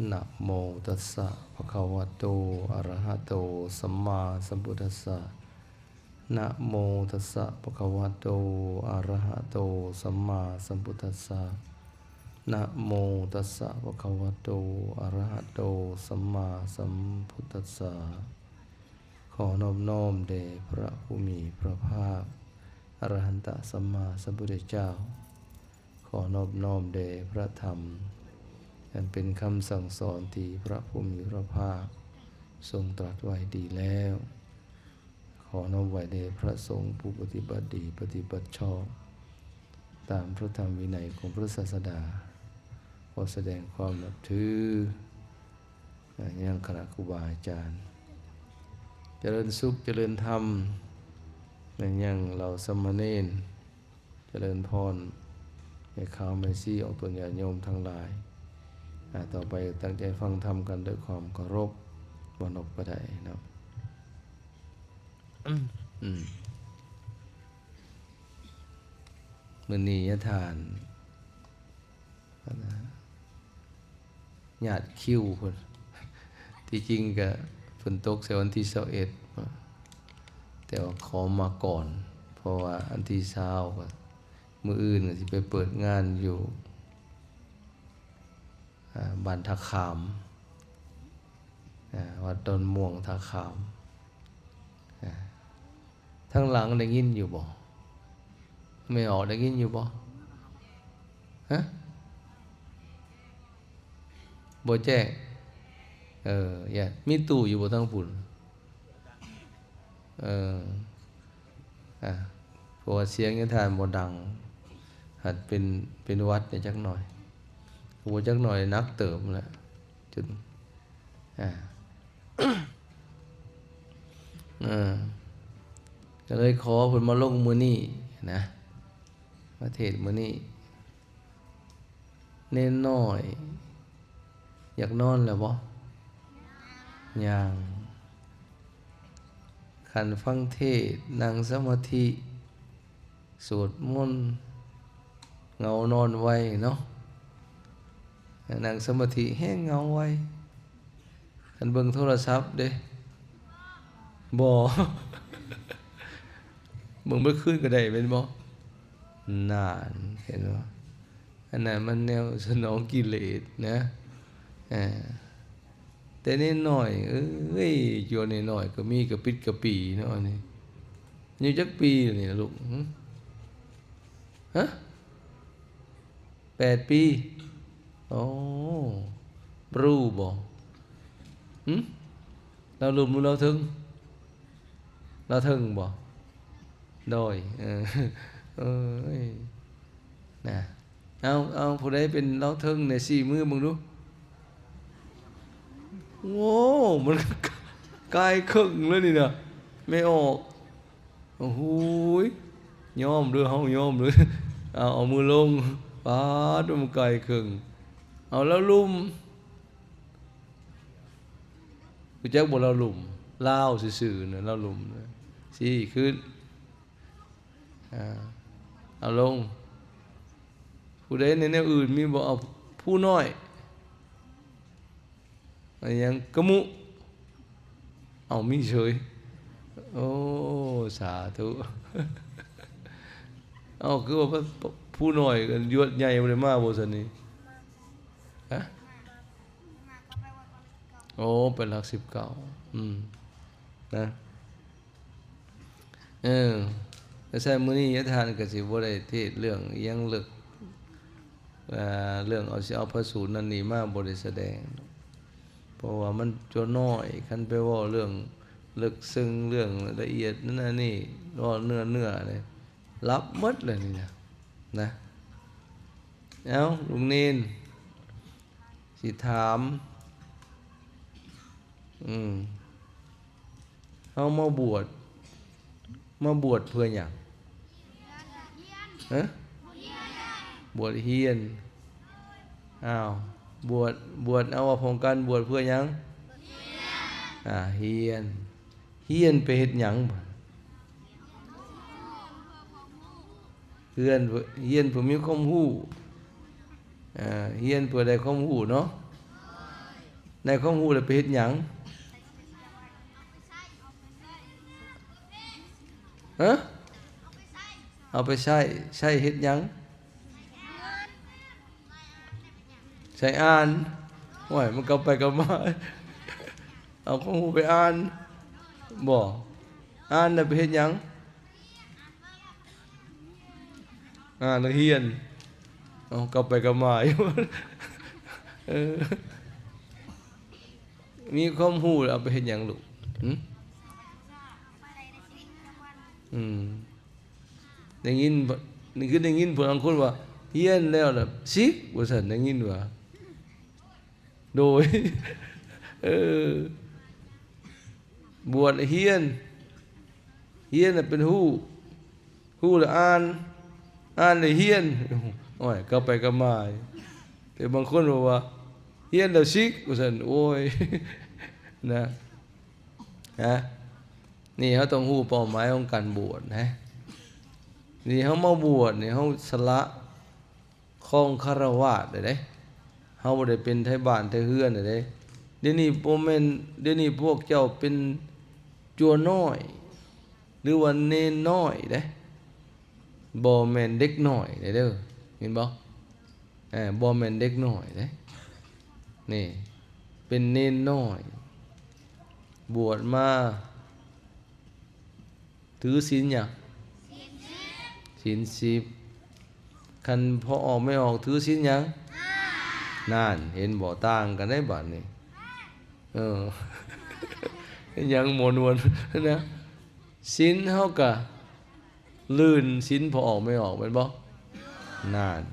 นะโมตัสสะภะคะวะโตอะระหะโตสัมมาสัมพุทธัสสะนะโมตัสสะภะคะวะโตอะระหะโตสัมมาสัมพุทธัสสะนะโมตัสสะภะคะวะโตอะระหะโตสัมมาสัมพุทธัสสะขอนอบน้อมแด่พระผู้มีพระภาคอรหันตสัมมาสัมพุทธเจ้าขอนอบน้อมแด่พระธรรมอันเป็นคำสั่งสอนที่พระผู้มีพระภาคทรงตรัสไว้ดีแล้วขอน้อมไว้แด่พระสงฆ์ผู้ปฏิบัติดีปฏิบัติชอบตามพระธรรมวินัยของพระศาสดาขอแสดงความนับถือยังคณะครูบาอาจารย์เจริญสุขเจริญธรรมยังเราสมณเณรเจริญพรให้ข้าวไม่ซี่ออกตัวญาติโยมทั้งหลายต่อไปตั้งใจฟังธรรมกันด้วยความเคารพบนบก็ได้นะมื้อนี้ยะทานญาติคิวพุ่นที่จริงก็ฝนตกวันที่21แต่ว่าขอมาก่อนเพราะว่าอันที่20ก็มื้ออื่นก็สิไปเปิดงานอยู่บ้านท่าขามวัดดอนม่วงท่าขามทั้งหลังได้ยินอยู่บ่ไม่ออกได้ยินอยู่บ่ฮะบ่แจ้งอย่ามีตู้อยู่บ่ทั้งพุ่นเพราะว่าเสียงยะทานบ่ดังหัดเป็นวัดเนี่ยจักหน่อยโอ้จักหน่อยนักเติมแล้วจนก็เลยขอเพิ่นมาลงมื้อนี้นะมาเทศน์มื้อนี้เน้นน้อยอยากนอนแล้วบ่ยังขันฟังเทศน์นั่งสมาธิสวดมนต์เงานอนไว้เนาะนั่งสมาธิแห้งเงาไว้คันเบิ่งโทรศัพท์เด้บ่เบิ่งบ่คืนก็ได้แม่นบ่นานเห็นบ่อันนั้นมันแนวสนองกิเลสนะแต่นิดหน่อยโยนนิดหน่อยก็มีกระปิดกระปีเนาะนี่อยู่จักปีนี่ล่ะลูกฮะ8 ปีโอ้รู้บ่เราลุมเราถึงบ่โดยนะเอาผู้ใดเป็นเราถึงใน4 มือมึงดูโอ้มันกายครึ่งเลยนี่นะไม่ออกโอ้โหยอมเด้อเฮายอมเด้อเอามือลงปาดมันกายครึ่งเอาแล้วลุมรู้จักบ่เราลุมลาวซื่อๆนะเราลุมสิขึ้นเอาลงผู้ใดในแนวอื่นมีบ่เอาผู้น้อยยังกะมุเอามีเฉยโอ้สาธุเอาคือว่าผู้น้อยกันยวดใหญ่บ่ได้มาบ่ซั่นนี่ฮะโอ้เป็นหลัก19นะแต่ใช่มื้อนี้ยะทานก็สิบ่ได้เทศเรื่องอิหยังเลิกเรื่องเอาพระสูตรนั้นนี่มาบ่ได้แสดงเพราะว่ามันจน้อยคันไปเว้าเรื่องลึกซึ้งเรื่องละเอียดนั่นนี่เว้าเนื้อเลยรับหมดเลยนี่นะเอาลุงนินสิถามเฮามาบวชเพื่อหยังฮะบวชเฮียนบวชเอาว่าพงกันบวชเพื่อหยังเฮียนไปเฮ็ดหยังเฮียนเพื่อมีความรู้เฮียนเพื่อได้ความรู้เนาะ ในความรู้แล้วไปเฮ็ดหยังฮะเอาไปใช้เฮ็ดหยังใช้อ่านโอ้ยมันก็ไปก็มาเอาความรู้ไปอ่านบ่อ่านแล้วไปเฮ็ดหยังอ่านแล้วเรียนเอากลับไปกลับมาอยู่เออมีความรู้แล้วเอาไปเฮ็ดหยังลูกได้ยินนี่คือได้ยินผู้บางคนว่าเรียนแล้วน่ะสิว่าซั่นได้ยินว่าโดยบวชเรียนน่ะเป็นฮู้แล้วอ่านแล้วเรียนโอ้ยกลับไปกลับมาแต่บางคนบอกว่าเรียนแล้วสิว่าซั่นโอ้ยนะนี่เขาต้องฮู้เป้าหมายของการบวชนะนี่เขามาบวชนี่เขาสละครองคฤหัสถ์ได้เขาบ่ได้เป็นไทบ้านไทเรือนได้เดี๋ยวนี้บ่แม่นเดี๋ยวนี้พวกเจ้าเป็นจัวน้อยหรือว่าเนนน้อยเด้บ่แม่นเด็กน้อยเด้อเห็นบ่บ่แม่นเด็กน้อยเด้นี่เป็นเนนน้อยบวชมาถือศีลหยังศีล10คันพอออกไม่ออกถือศีลหยังนั่นเห็นบ่ต่างกันได้บัดนี้ยังหมวนวนนะศีลเฮาก็ลื่นศีลพอออกไม่ออกแม่นบ่นั่น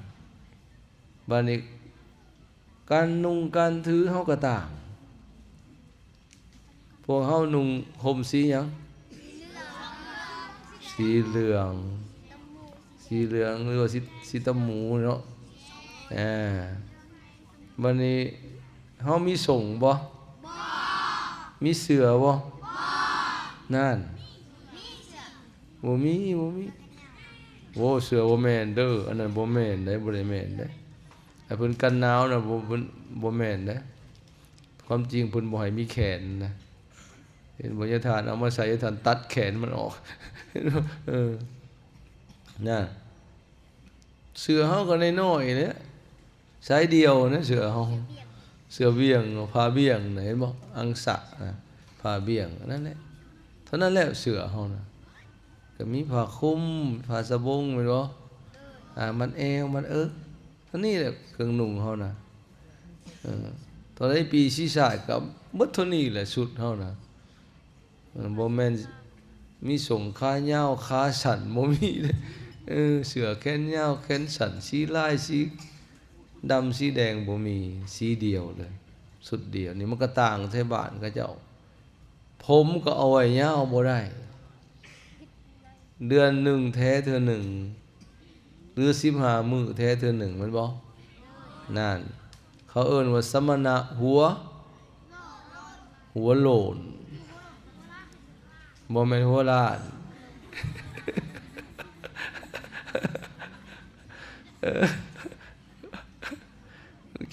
บัดนี้การนุ่งการถือเฮาก็ต่างพวกเฮานุ่งห่มสีหยังสีเหลืองหรือว่าสีตะหมูเนาะบัดนี้เฮามีส่งบ่มีเสือบ่นั่นบ่มีโอ้เสือบ่แม่นเด้ออันนั้นบ่แม่นได้บ่ได้แม่นได้แต่เพิ่นกันหนาวน่ะบ่แม่นได้ความจริงเพิ่นบ่ให้มีแขนนะเห็นบ่ยะทานเอามาใส่ยะทานตัดแขนมันออกน่ะเสือเฮาก็น้อยๆเนี่ยสายเดียวนะเสือเฮาเสือเบี้ยงผ้าเบี้ยงน่ะเห็นบ่อังสะผ้าเบี้ยงนั่นแหละเท่านั้นแหละเสือเฮาน่ะก็มีผ้าคลุมผ้าสบงแม่นบ่มันแอวมันเท่านี้แหละเครื่องนุ่งเฮาน่ะตอนนี้ปีศีรษะก็หมดเท่านี้แหละสุดเฮาน่ะบ่แม่นมีส่งขายาวขาสั้นบ่มีเด้เสื้อแขนยาวแขนสั้นสีลายสีดำสีแดงบ่มีสีเดียวเลยสุดเดียวนี่มันก็ต่างไทบ้านเขาเจ้าผมก็เอาไว้ยาวบ่ได้เดือนหนึ่งแท้เทื่อหนึ่งหรือ15มื้อแท้เทื่อหนึ่งแม่นบ่นั่นเขาเอิ้นว่าสมณะหัวโลนบ่แม่นหัวล้าน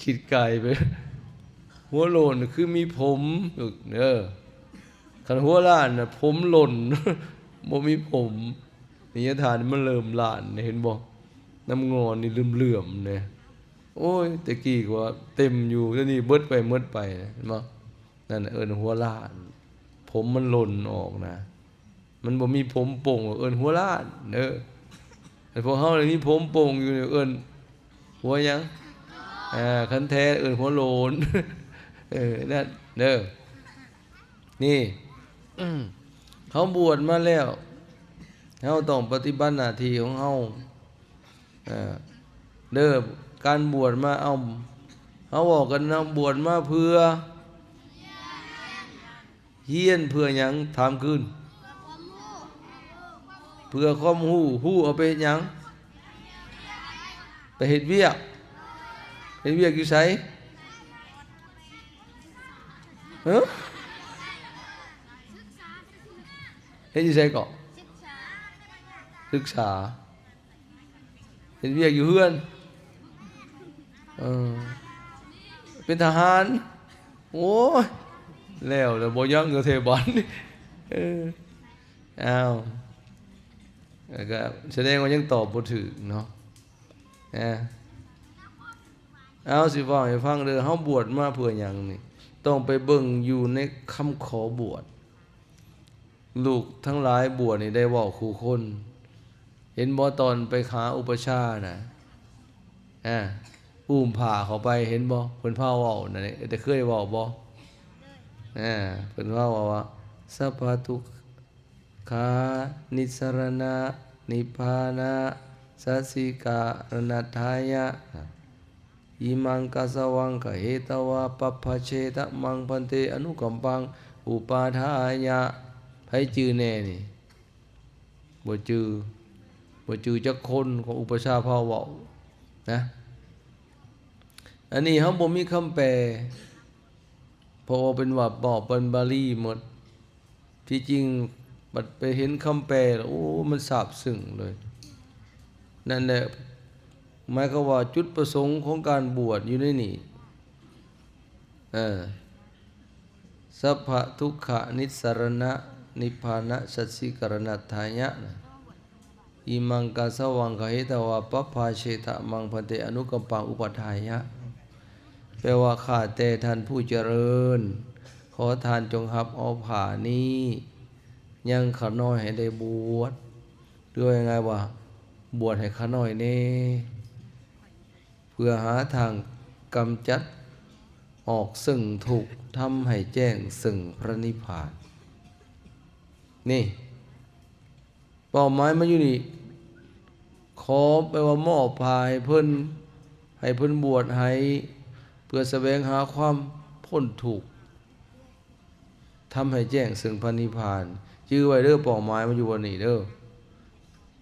คิดไกลไปหัวโลนคือมีผมคันหัวล้านน่ะผมหล่นบ่มีผมนิยทานมันเริ่มล้านเห็นบ่น้ำงอนนี่เหลื่อมๆเนี่ยโอ้ยตะกี้ก็ว่าเต็มอยู่แล้วนี่เบิดไปเห็นบ่นั่นหัวล้านผมมันหล่นออกนะมันบ่มีผมโป่งหัวล้านแต่พวกเฮานี่มีผมโป่งอยู่หัวหยังคันแท้หัวโลนนั่นนี่เขาบวชมาแล้วเฮาต้องปฏิบัติหน้าที่ของเฮาการบวชมาเฮาบอกกันนะบวชมาเพื่อเฮียนเพื่อหยังถามคืนเพื่อความรู้เอาไปเฮ็ดหยังไปเฮ็ดเวียกอยู่ไสเฮ็ดอยู่ไสก่อศึกษาเฮ็ดเวียกอยู่เฮือนเป็นทหาร โอ้ยแล้วบ่ยังอยู่เทบันเอออ้าวก็แสดงว่ายังตอบบ่ถูกเนาะเอาสิว่าให้ฟังเด้อเฮาบวชมาเพื่อหยังนี่ต้องไปเบิ่งอยู่ในคำขอบวชลูกทั้งหลายบวชนี่ได้เว้าคู่คนเห็นบ่ตอนไปหาอุปชาน่ะอุ้มผ้าเข้าไปเห็นบ่เพิ่นพาเว้านั่นแต่เคยเว้าบ่เพิ่นว่าว่าสัพพทุกขานิสรณะนิพพานะสัสสิการณัฏฐายะอิมังกัสสวังกเหตวะปัปพเชตมังพันเตอนุกัมปังอุปาทายะไผจื้อแน่นี่บ่จื้อจักคนของอุปชาพาเว้านะอันนี้เฮาบ่มีคำแปลเพราะว่าเป็นว่าบอกเป็นบาลีหมดที่จริงบัดไปเห็นคำแปลแล้วโอ้มันซาบซึ้งเลยนั่นแหละหมายความว่าจุดประสงค์ของการบวชอยู่ในนี่สัพพะทุกขะนิสรณะนิพพานะสัสสิกรณัฏฐายะอิมังกัสสวังคหิตวะปัปพาเชตะมังพันเตอนุกัมปังอุปทายะแปลว่าข้าแต่ท่านผู้เจริญขอทานจงรับเอาผ่านี้ยังข้าน้อยให้ได้บวชด้วยยังไงว่าบวชให้ข้าน้อยแน่เพื่อหาทางกำจัดออกซึ่งทุกข์ทำให้แจ้งซึ่งพระนิพพานนี่เป้าหมายมันอยู่นี่ขอไปว่ามอบผ่าให้เพิ่นบวชให้เพื่อแสวงหาความพ้นทุกข์ทำให้แจ้งซึ่งพระนิพพานชื่อไว้เด้อเป้าหมายมันอยู่บนนี้เด้อ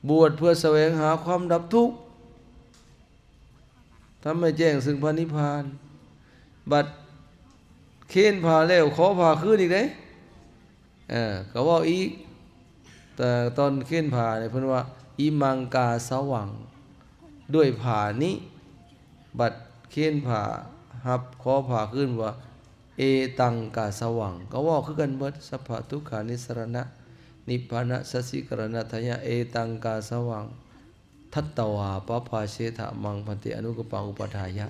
บวชเพื่อแสวงหาความดับทุกข์ทำให้แจ้งซึ่งพระนิพพานบัดเค้นผ่าแล้วขอผ่าคืนอีกเด้ก็ว่าอีกแต่ตอนเค้นผ่าเนี่ยเพิ่นว่าอิมังกาสวังด้วยผ่านี้บัดเค้นผ่าหับขอผ่าขึ้นว่าเอตังกาสวังก็ว่าคือกันเบิดสัพพะทุกขานิสรณะนิพพานะสัสสิกรณัฏฐายะเอตังกาสวังทัตตวาปัปพาเชทะมังพันติอนุกปังอุปทายะ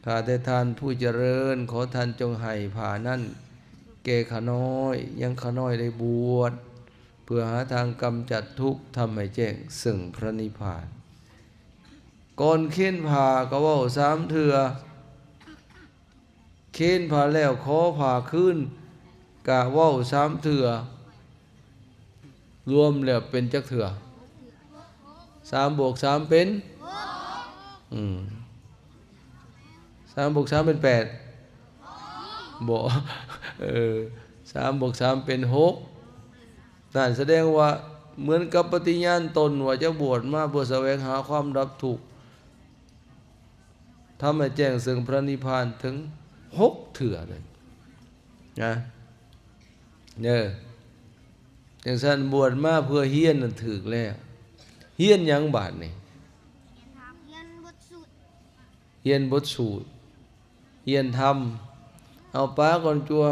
ข้าแต่ท่านผู้เจริญขอท่านจงให้ผ่านั่นแก่ข้าน้อยยังข้าน้อยได้บวชเพื่อหาทางกำจัดทุกข์ทำให้แจ้งซึ่งพระนิพพานก่อนเค้นผ่าก็เว้า3เทื่อเค้นผ่าแล้วขอผ่าขึ้นกะเว้า3เทื่อรวมแล้วเป็นจักเทื่อ3 + 3เป็น3 + 3เป็น8บ่3 + 3เป็น6นั่นแสดงว่าเหมือนกับปฏิญาณตนว่าจะบวชมาเพื่อแสวงหาความดับทุกข์ทำให้แจ้งซึ่งพระนิพพานถึง6เทื่อเลยนะจังซั่นบวชมาเพื่อเฮียนนั่นถูกแล้วเฮียนหยังบาดนี่เฮียนบทสูตรเฮียนธรรมเอาป้าก่อนจัว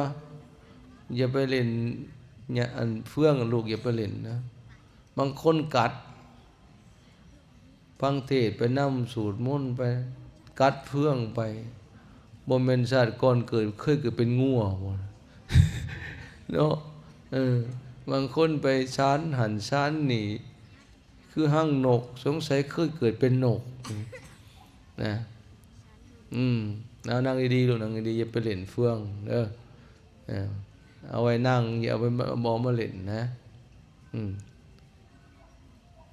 อย่าไปเล่นเนี่ยอันเฟื่องลูกอย่าไปเล่นนะบางคนกัดฟังเทศไปนำสูตรมนต์ไปกัดเฟื่องไปบ่แม่นชาติก่อนเคยเกิดเป็นงัวบ่เนาะบางคนไปช้านหันช้านหนีคือหั่งนกสงสัยเคยเกิดเป็นนกนะเอานั่งดีๆลูกนั่งดีๆอย่าไปเล่นเฟื่องเด้อเอาไว้นั่งอย่าเอาไปบ่มาเล่นนะ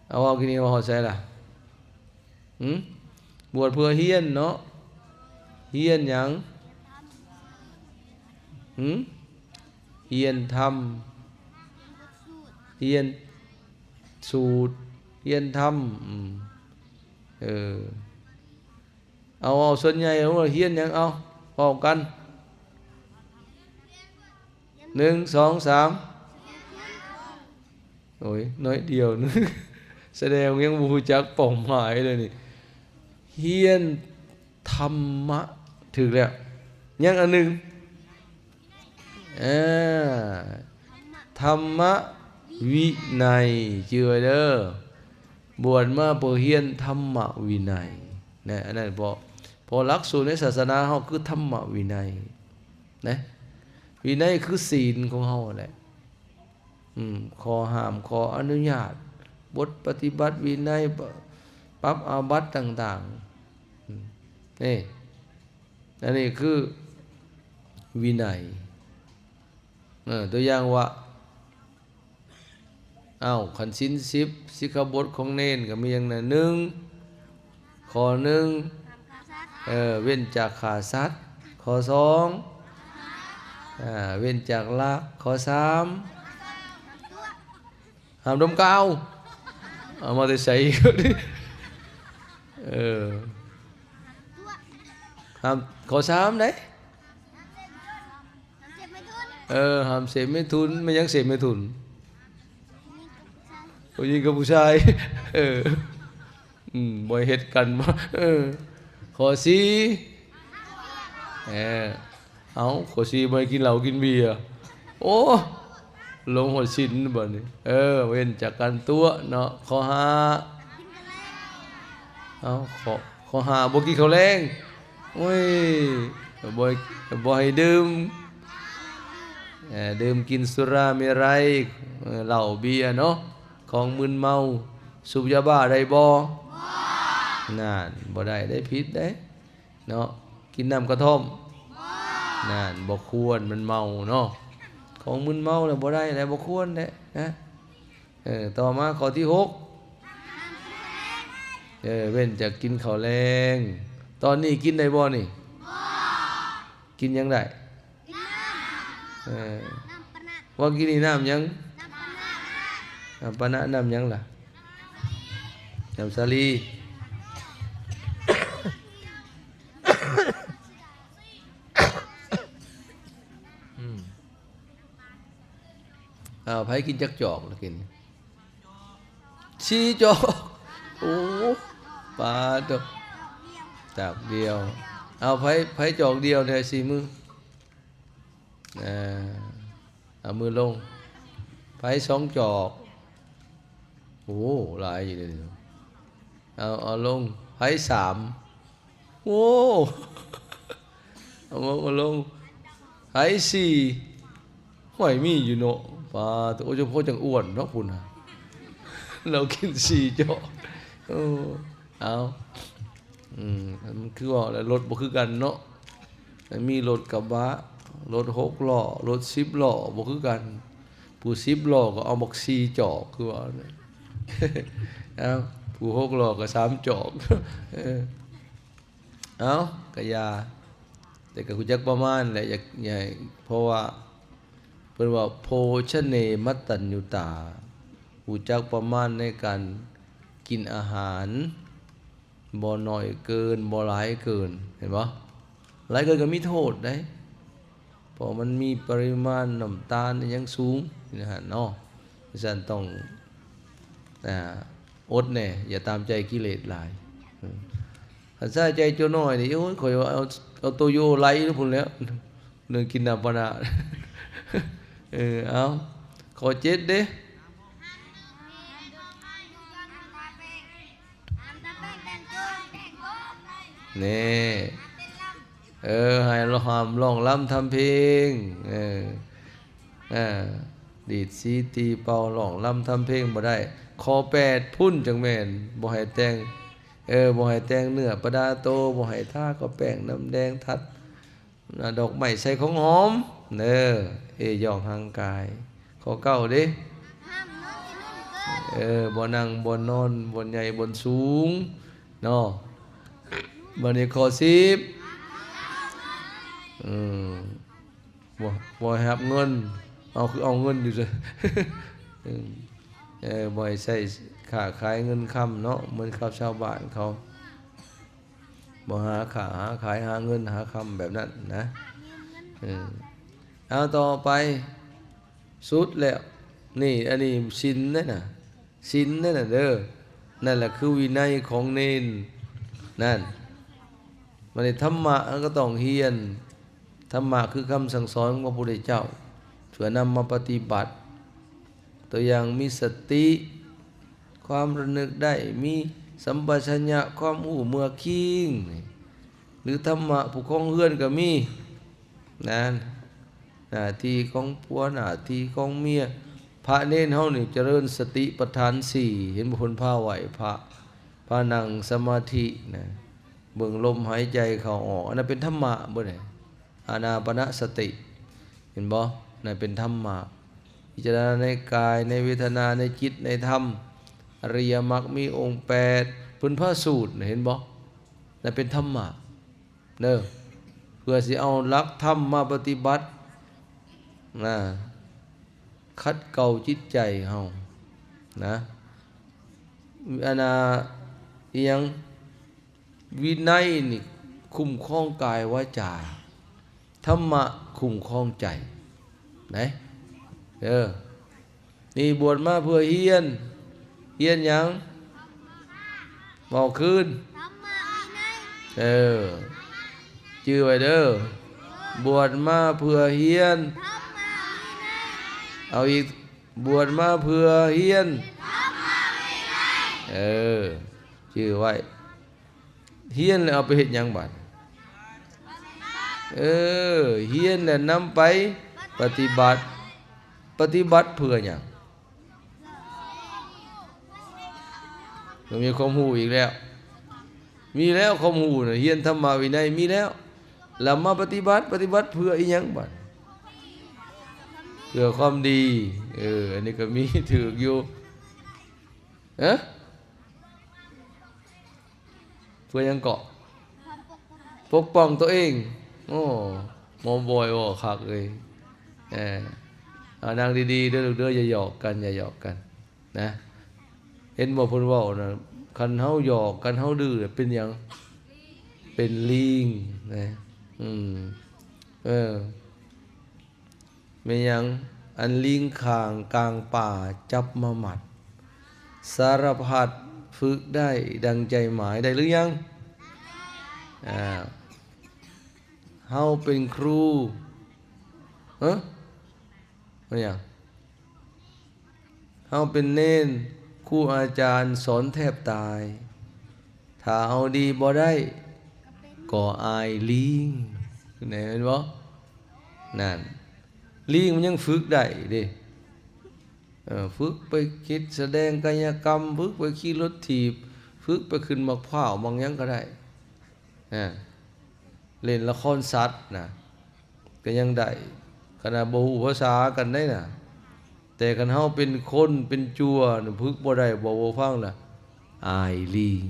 เอาว่ากินนี่ว่าเฮาใส่ล่ะบวชเพื่อเฮียนเนาะเฮียนหยังเฮียนธรรมเฮียนสูตรเฮียนธรรมเอาส่วนใหญ่เราเฮียนหยังเอาพร้อมกัน1 2 3โอ้ยน้อยเดียวนึงแสดงยังบ่รู้จักเป้าหมายเลยนี่เฮียนธรรมะถึกแล้ว ยังอันหนึ่งธรรมวินัยเชื่อเด้อบวชมาเพื่อเรียนธรรมวินัยนะอันนั้นพอหลักสูตรในศาสนาเฮาคือธรรมวินัยนะวินัยคือศีลของเฮาแหละข้อห้ามข้ออนุญาตบทปฏิบัติวินัยปรับอาบัติต่างๆนี่อันนี้คือวินัยตัวอย่างว่าขันศีล10สิกขาบทของเนนก็มีอย่างนั้น1ข้อ1เว้นจากฆ่าสัตว์ข้อ2เว้นจากลักข้อ3ห้ามดมกาวเอามาได้ใส่ห้ามข้อ3ได้ห้ามเสพไม่ทุนไม่ยังเสพไม่ทุนผู้หญิงกับผู้ชายบ่เฮ็ดกันบ่ข้อ4ข้อ4บ่กินเหล้ากินเบียร์โอ้ลงหัวศีลบัดนี้เว้นจากการตัวเนาะข้อ5ข้อ5บ่กินข้าวแลงโอ้ยบ่ให้ดื่มกินสุราเมรัยเหล้าเบียร์เนาะของมึนเมาสูบยาบ้าได้บ่นั่นบ่ได้ผิดเด้เนาะกินน้ำกระท่อมนั่นบ่ควรมันเมาเนาะของมึนเมาแล้วบ่ได้แล้วบ่ควรเด้นะต่อมาข้อที่6เว้นจากกินข้าวแลงตอนนี้กินได้บ่นี่กินยังได้ว่ากินนี่น้ำยังน้ำปะนะน้ำยังล่ะน้ำสาลีไผกินจักจอกแล้วกิน4 จอกโอ้ปลาตกจอกเดียวไผจอกเดียวเนี่ย4 มือเอามือลงไผ2 จอกโอ้หลายอยู่เลยเอาลงไผ3โอ้เอาลงไผ4ห้อยมีอยู่เนาะปลาตัวเฉพาะจังอ้วนเนาะพุ่นน่ะเรากิน4 จอกมันคือว่าแล้วรถบ่คือกันเนาะมีรถกระบะรถ6 ล้อรถ10 ล้อบ่คือกันผู้10 ล้อก็เอาบัก4 จอกคือว่าผู้6 ล้อก็3 จอกก็ยาแต่ก็รู้จักประมาณแหละอยากใหญ่เพราะว่าเพิ่นว่าโภชเนมัตตัญญูตารู้จักประมาณในการกินอาหารบ่น้อยเกินบ่หลายเกินเห็นบ่หลายเกินก็มีโทษได้เพราะมันมีปริมาณน้ำตาลยังสูงนะฮะเนาะฉะนั้นต้องอดแน่อย่าตามใจกิเลสหลายถ้าใส่ใจเจ้าน้อยนี่โอ้ยข่อยเอาโตโยไล่พุ่นแล้วเรื่องกินน้ำปะนะเอาข้อ7เด้นี่ให้เราหามร้องรำทำเพลงดีดสีตีเป่าร้องรำทำเพลงบ่ได้ข้อ8พุ่นจังแม่นบ่ให้แต่งบ่ให้แต่งเนื้อประดาโตบ่ให้ทาก็แป้งน้ำแดงทัดดอกไม้ใส่ของหอมย่องห่างกายข้อ9เด้บ่นั่งบ่นอนบ่ใหญ่บ่สูงเนาะบัดนี้ข้อ10บ่ให้รับเงินคือเอาเงินอยู่เลยบ่ให้ใช้ค้าขายเงินค่ำเนาะเหมือนกับชาวบ้านเขาบ่หาขายหาเงินหาค่ำแบบนั้นนะเอาต่อไปสุดแล้วนี่อันนี้ศีลนั่นน่ะศีลนั่นน่ะเด้อนั่นแหละคือวินัยของเนนนั่นมันธรรมะก็ต้องเรียน ธรรมะคือคำสั่งสอนของพระพุทธเจ้าเพื่อนำมาปฏิบัติตัวอย่างมีสติความระลึกได้มีสัมปชัญญะความหูเมื่อคิงหรือธรรมะผู้ครองเรือนก็มีนะหน้าที่ของผัวหน้าที่ของเมียพระเน้นเฮานี่เจริญสติปัฏฐาน4เห็นบุคคลพาไหวพระนั่งสมาธินะเบิ่งลมหายใจเข้าออกอันนั้นเป็นธรรมะบ่ได้อานาปานสติเห็นบ่นั่นเป็นธรรมะพิจารณาในกายในเวทนาในจิตในธรรมอริยมรรคมีองค์8เพิ่นพระสูตรเห็นบ่นั่นเป็นธรรมะเด้อเพื่อสิเอาหลักธรรมมาปฏิบัตินะคัดเกลาจิตใจเฮานะอานาอีหยังวินัยนี่คุ้มครองกายวาจาธรรมะคุ้มครองใจไหนนี่บวชมาเพื่อเฮียนหยังบอกคืนชื่อไว้เด้อบวชมาเพื่อเฮียนเอาอีกบวชมาเพื่อเฮียนชื่อไว้เฮียนแล้วเอาไปเฮ็ดหยังบัดเฮียนแล้วนำไปปฏิบัติเพื่อหยังมันมีความรู้อีกแล้วมีแล้วความรู้น่ะเฮียนธรรมวินัยมีแล้วแล้วมาปฏิบัติเพื่ออีหยังบัดเพื่อความดีอันนี้ก็มีถูกอยู่เพื่อยังเกาะปกป้องตัวเองโอ้มอมบอยโอ้คักเลยนางดีๆเด้ออย่าหยอกกันนะเห็นบ่เพิ่นเว้านะคันเฮาหยอกกันเฮาดื้อเป็นหยังเป็นลิงนะเป็นหยังอันลิงข้างกลางป่าจับมาหมัดสารพัดฝึกได้ดังใจหมายได้หรือยังเฮาเป็นครูเป็นหยังเฮาเป็นเนนครูอาจารย์สอนแทบตายถ้าเอาดีบ่ได้ก็อายลิงเห็นบ่นั่นลิงมันยังฝึกได้เด้ฝึกไปคิดแสดงกายกรรมฝึกไปขี่รถถีบฝึกไปขึ้นมะพร้าวบางอย่างก็ได้เล่นละครสัตว์นะก็ยังได้ขณะบ่ฮู้ภาษากันได้น่ะแต่คันเฮาเป็นคนเป็นจั่วฝึกบ่ได้บ่ฟังล่ะอายลิง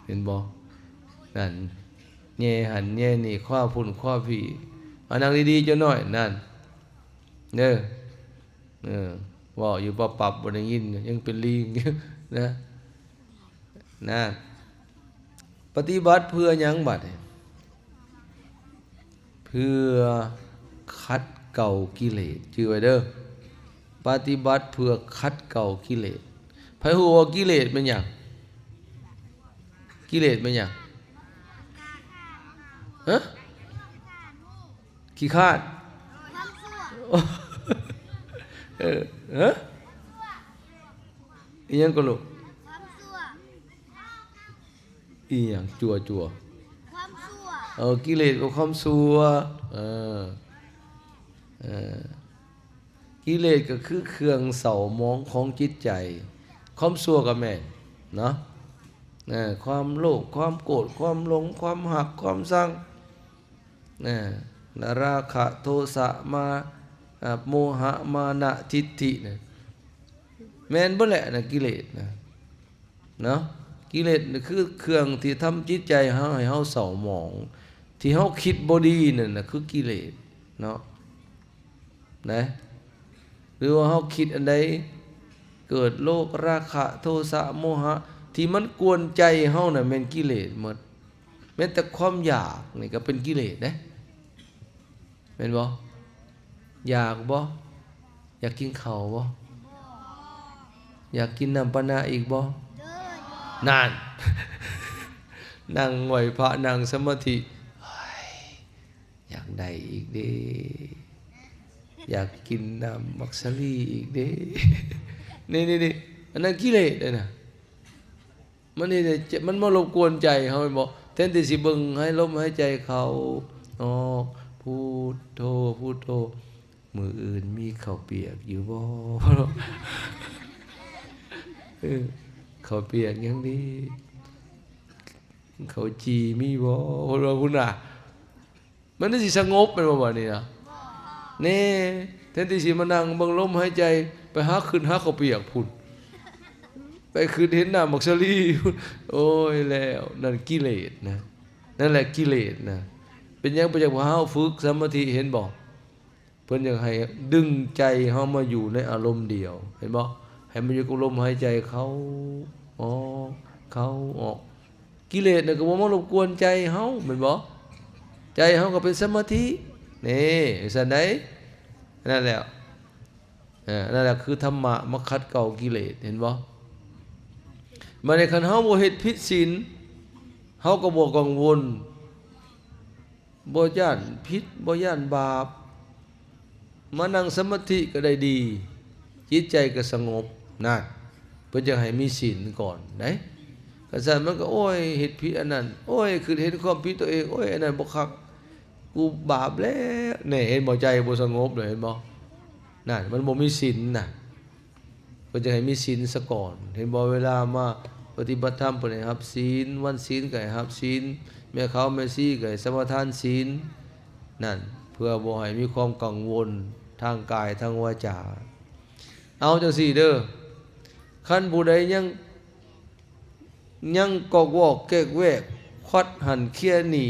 เห็นบ่นั่นแย่หันแย่นี่คว้าพุ่นคว้าพี่เอานั่งดีๆจังหน่อยนั่นว่าอยู่ปรับบ่ได้ยินยังเป็นลิงนะปฏิบัติเพื่อหยังบัดเพื่อคัดเก่ากิเลสชื่อไว้เด้อปฏิบัติเพื่อคัดเก่ากิเลสไผฮู้ว่ากิเลสเป็นหยังกิเลสเป็นหยังขี้คร้านอีหยังก็ลูกอีหยังจั่วความชั่วกิเลสกับความชั่วกิเลสก็คือเครื่องเศร้าหมองของจิตใจความชั่วก็แม่นเนาะความโลภความโกรธความหลงความหักความชังราคะโทสะมาโมหะมานะทิฏฐินะแม่นบ่แหละนะกิเลสนะเนาะกิเลสคือเครื่องที่ทำจิตใจเฮาให้เฮาเศร้าหมองที่เฮาคิดบ่ดีนั่นน่ะคือกิเลสเนาะนะหรือว่าเฮาคิดอันใดเกิดโลภราคะโทสะโมหะที่มันกวนใจเฮาน่ะแม่นกิเลสหมดแม้แต่ความอยากนี่ก็เป็นกิเลสนะแม่นบ่อยากบ่อยากกินข้าวบ่อยากกินน้ำปานะอีกบ่นั่น นั่งไหวพระนั่งสมาธิอยาก ได้อีกเด้อยากกินน้ำมักสลีอีกเด้ นี่อันนั้นกิเลสเลยนะมันนี่มันมารบกวนใจเขามันบอกแทนที่สิเบิ่งให้ลมหายใจเขาออกพูดโธพูดโธมืออื่นมีข้าวเปียกอยู่บ่ ข้าวเปียกยังดีข้าวจีมีบ่พวกเราคุณน่ะมันน่าสิสงบเป็นบ่นี่นะนี่แทนที่สิมานั่งเบิ่งลมหายใจไปหาขึ้นหาข้าวเปียกพุ่นไปคืนเห็นหน้ามักสลีโอ้ยแล้วนั่นกิเลสนะนั่นแหละกิเลสนะเป็นยังไปจากว่าเฮาฝึกสมาธิเห็นบ่เพิ่นอยากให้ดึงใจเฮามาอยู่ในอารมณ์เดียวเห็นบ่ให้มันอยู่กับลมหายใจเข้าออกเข้าออกกิเลสน่ะก็บ่มารบกวนใจเฮาแม่นบ่ใจเฮาก็เป็นสมาธินี่ซั่นไดนั่นแหละนั่นแหละคือธรรมะมาขัดเกลากิเลสเห็นบ่มาในคันเฮาบ่เฮ็ดผิดศีลเฮาก็บ่กังวลบ่ย้านผิดบ่ย้านบาปมานั่งสมาธิก็ได้ดีจิตใจก็สงบนั่นเพิ่นจะให้มีศีลก่อนได้ก็ซั่นมันก็โอ้ยเฮ็ดผิดอันนั้นโอ้ยคือเห็นความผิดตัวเองโอ้ยอันนั้นบ่คักกูบาปแล้วนี่เห็นบ่ใจบ่สงบเลยเห็นบ่นั่นมันบ่มีศีลน่ะเพิ่นจะให้มีศีลซะก่อนเห็นบ่เวลามาปฏิบัติธรรมเพิ่นให้รับศีลวันศีลก็ให้รับศีลแม่เขาแม่ซี่ก็ให้สมาทานศีลนั่นเพื่อบ่ให้มีความกังวลทางกายทางวาจาเอาจังซี่เด้อคันผู้ใดยังกอกวอกแกกแวกควัดหันเคี้ยหนี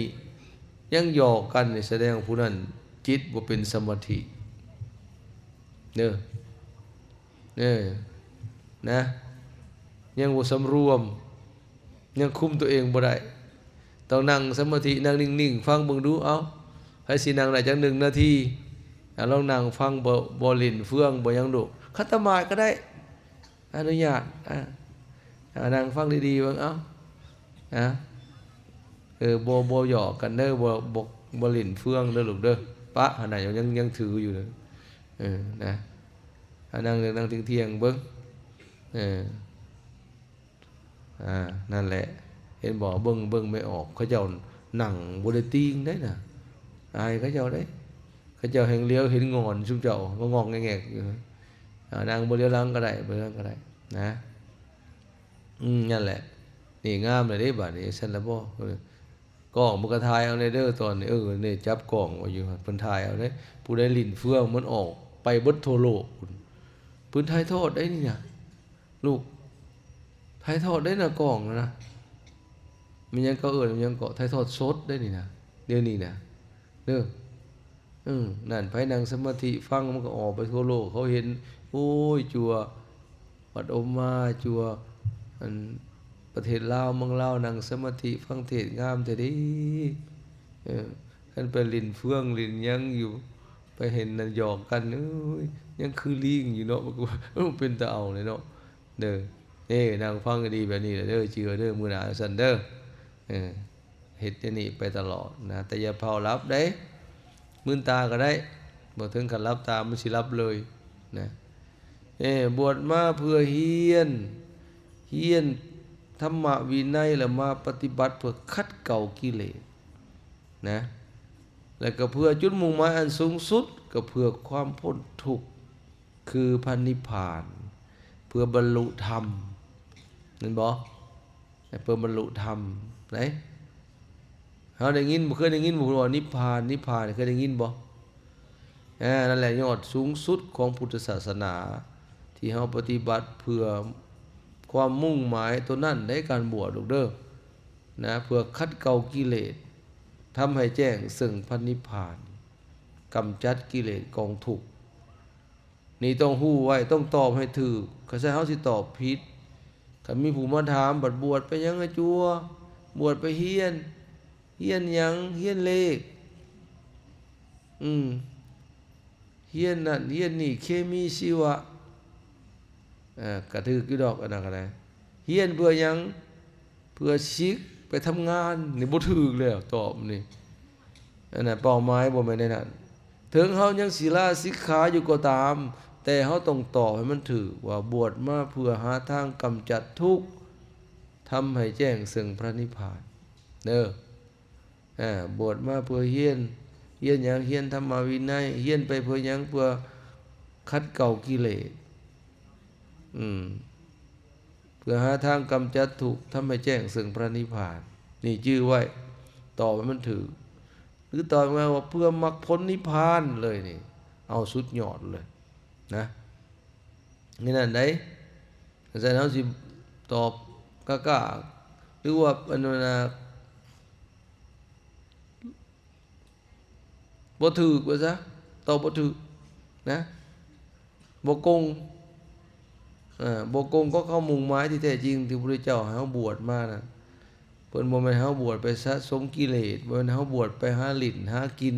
ยังหยอกกันนี่แสดงผู้นั้นจิตบ่เป็นสมาธิเด้อนะยังบ่สำรวมยังคุมตัวเองบ่ได้ต้องนั่งสมาธินั่งนิ่งๆฟังเบิ่งดูเอาให้สินั่งได้จัก1 นาทีลองนั่งฟังบ่เล่นเฟืองบ่หยังดอกคัตมาก็ได้อนุญาตนั่งฟังดีๆเบิ่งเอาบ่หยอกกันเด้อบ่เล่นเฟืองเด้อลูกเด้อปะหั่นน่ะยังถืออยู่เด้อนะนั่งเที่ยงเบิ่งนั่นแหละเห็นบ่เบิ่งไม่ออกเขาเจ้านั่งบ่ได้ติงได้น่ะอายเขาเจ้าได้เขาเจ้าแห่งเลี้ยวเห็นงอนซุมเจ้าบ่งอกแงกๆอยู่นั่งบ่เลี้ยวหลังก็ได้บ่เลี้ยวก็ได้นะนั่นแหละนี่งามเลยเด้บัดนี้ซั่นละบ่กล้องมันก็ถ่ายเอาในเด้อตอนนี้นี่จับกล้องไว้อยู่เพิ่นถ่ายเอาเด้ผู้ใดลิ้นเฟืองมันออกไปเบิดทั่วโลกเพิ่นถ่ายทอดได้นี่น่ะลูกถ่ายทอดได้น่ะกล้องนะมันยังก็มันยังก็ถ่ายทอดสดได้นี่น่ะเดี๋ยวนี้น่ะเด้อนั่นไผนั่งสมาธิฟังมันก็ออกไปทั่วโลกเขาเห็นโอ้ยจัววัดอมมาจัวอันประเทศลาวเมืองลาวนั่งสมาธิฟังเทศน์งามแท้ดีคันไปลิ้นเฟืองลิ้นยังอยู่ไปเห็นนั่นหยอกกันยังคือลิงอยู่เนาะมันเป็นตาเอาเลยเนาะเด้อนี่นั่งฟังก็ดีแบบนี้แหละเด้อเชื่อเด้อมื้อหน้าซั่นเด้อเฮ็ดอย่างนี้ไปตลอดนะแต่อย่าเผารับได้มื่นตาก็ได้บ่ถึงกับรับตามันสิรับเลยนะบวชมาเพื่อเฮียนธรรมวินัยแล้วมาปฏิบัติเพื่อขัดเกลากิเลสนะแล้วก็เพื่อจุดมุ่งหมายอันสูงสุดก็เพื่อความพ้นทุกข์คือพระนิพพานเพื่อบรรลุธรรมนั่นบ่เพื่อบรรลุธรรมไหนเฮาได้ยินบ่เคยได้ยินบ่ว่านิพพานเคยได้ยินบ่นั่นแหละยอดสูงสุดของพุทธศาสนาที่เฮาปฏิบัติเพื่อความมุ่งหมายตัวนั้นในการบวชลูกเด้อนะเพื่อคัดเกลากิเลสทำให้แจ้งซึ่งพระนิพพานกำจัดกิเลสกองทุกข์นี่ต้องฮู้ไว้ต้องตอบให้ถูกคันเฮาสิตอบผิดคันมีผู้มาถามบัดบวชไปยังไงจัวบวชไปเฮียนหยังเฮียนเลขเฮียนนั่นเฮียนนี่เคมีชีวะกระถือกี่ดอกอันนั้นก็ได้เฮียนเพื่อหยังเพื่อชิกไปทำงานนี่บ่ถูกแล้วตอบนี่ อันนั้นเป้าหมายบ่แม่นได้นั่นถึงเฮายังศีลาสิกขาอยู่ก็ตามแต่เฮาต้องตอบให้มันถูกว่าบวชมาเพื่อหาทางกำจัดทุกข์ทำให้แจ้งซึ่งพระนิพพานเด้อบวชมาเพื่อเฮียนหยังเฮียนธรรมวินัยเฮียนไปเพื่อหยังเพื่อขัดเกลากิเลสเพื่อหาทางกำจัดทุกข์ทำให้แจ้งซึ่งพระนิพพานนี่ชื่อไว้ตอบให้มันถูกหรือตอบมาว่าเพื่อมรรคผลนิพพานเลยนี่เอาสุดยอดเลยนะนี่นั่นได้อาจารย์เขาสิตอบกล้าหรือว่าอันนั้นบ่ถูกว่าซะตอบบ่ถูกนะบ่โกงบ่โกงก็เข้ามุ่งหมายที่แท้จริงที่พระพุทธเจ้าให้เฮาบวชมาน่ะเพิ่นบ่แม่นเฮาบวชไปสะสมกิเลสบ่แม่นเฮาบวชไปหาลิ้นหากิน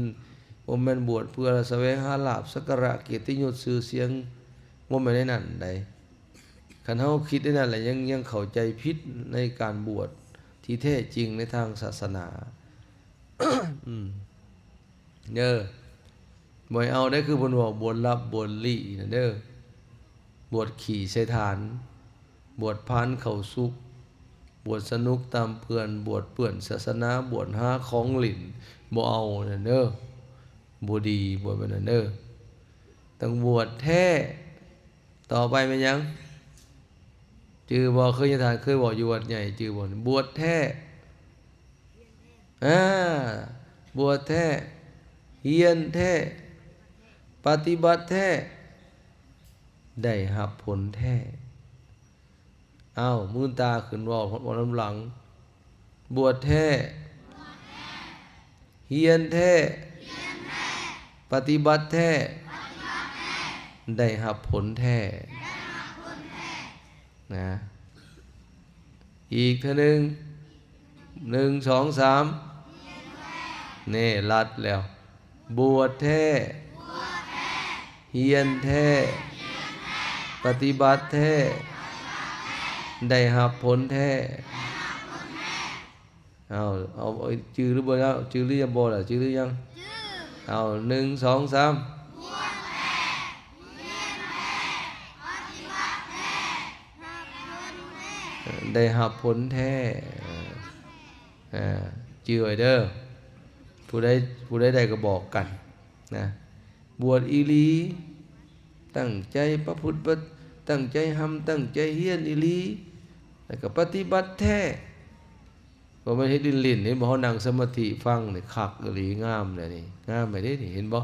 บ่แม่นบวชเพื่อแสวงหาลาภสักการะเกียรติยศชื่อเสียงบ่แม่นในนั้นใดคันเฮาคิดได้นั่นแหละยังเข้าใจผิดในการบวชที่แท้จริงในทางศาสนาบ่เอาได้คือเพิ่นว่าบวชลับบวชลี้นั่นเด้อบวชขี่ใส่ฐานบวชพานเข้าสุกบวชสนุกตามเพื่อนบวชเปื้อนศาสนาบวชหาของหลิ่นบ่เอานั่นเด้อบ่ดีบวชแบบนั้นเด้อต้องบวชแท้ต่อไปเป็นยังจือบ่เคยทานเคยบอกอยู่วัดใหญ่จือบ่บวชแท้บวชแท้เฮียนแท้ปฏิบัติแท้ได้รับผลแท้มื่นตาขึ้นว่าน้ำหลังบวชแท้เฮียนแท้ปฏิบัติแท้ได้รับผลแท้นะอีกทีหนึ่ง1 2 3นี่ลัดแล้วบวชแท้เฮียนแท้ปฏิบัติแท้ได้รับผลแท้เอาจือหรือบ่แล้วจือหรือยังบ่ล่ะจือหรือยัง1 2 3ได้รับผลแท้จือไว้เด้อผู้ใดก็บอกกันนะบวชอีหลีตั้งใจประพฤติตั้งใจทำตั้งใจเฮียนอีหลีแล้วก็ปฏิบัติแท้บ่แม่นเฮ็ดลิ้นๆเห็นบ่เฮานั่งสมาธิฟังนี่คักอีหลีงามเลยนี่งามไปเด้นี่เห็นบ่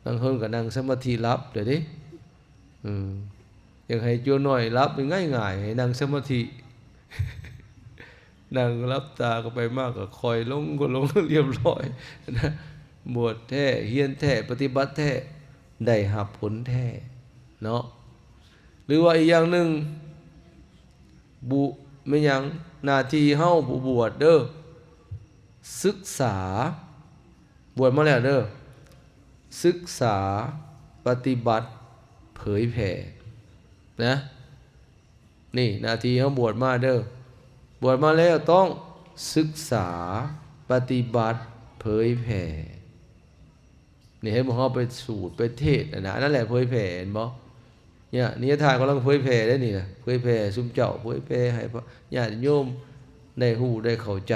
บางคนก็นั่งสมาธิหลับเด้อดิอยากให้จัวน้อยหลับง่ายๆให้นั่งสมาธินั่งรับตาก็ไปมากก็คอยลงก็ลงเรียบร้อยนะบวชแท้เฮียนแท้ปฏิบัติแท้ได้รับผลแท้เนาะหรือว่าอีกอย่างหนึ่งไม่หยังหน้าที่เฮาผู้บวชเด้อศึกษาบวชมาแล้วเด้อศึกษาปฏิบัติเผยแผ่นะนี่หน้าที่เฮาบวชมาเด้อบวชมาแล้วต้องศึกษาปฏิบัติเผยแผ่นี่ให้บ่เฮาไปสูตรไปเทศน์นั่นแหละเผยแผ่เห็นบ่เนี่ยนิทานกำลังเผยแผ่ได้นี่นะเผยแผ่ซุมเจ้าเผยแผ่ให้ญาติโยมได้ฮู้ได้เข้าใจ